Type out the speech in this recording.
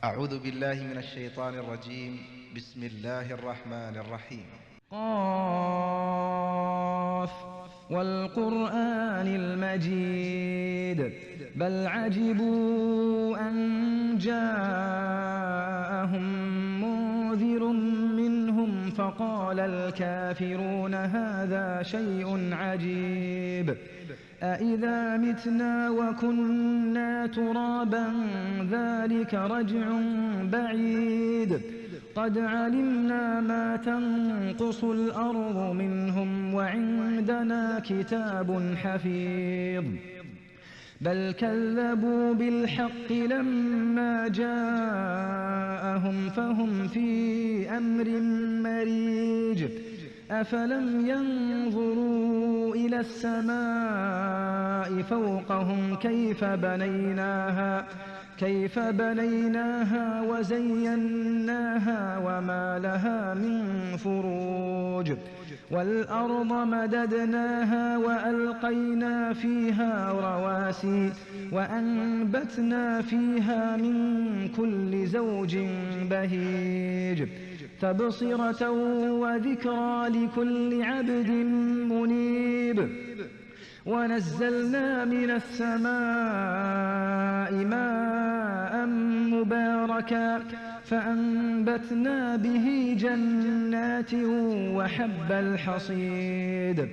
أعوذ بالله من الشيطان الرجيم. بسم الله الرحمن الرحيم. قاف والقرآن المجيد بل عجبوا أن جاءهم منذر منهم فقال الكافرون هذا شيء عجيب أإذا متنا وكنا ترابا ذلك رجع بعيد قد علمنا ما تنقص الأرض منهم وعندنا كتاب حفيظ بل كذبوا بالحق لما جاءهم فهم في أمر مريج أفلم ينظروا إلى السماء فوقهم كيف بنيناها وزيناها وما لها من فروج والأرض مددناها وألقينا فيها رواسي وأنبتنا فيها من كل زوج بهيج تبصرة وذكرى لكل عبد منيب ونزلنا من السماء ماء مباركا فأنبتنا به جنات وحب الحصيد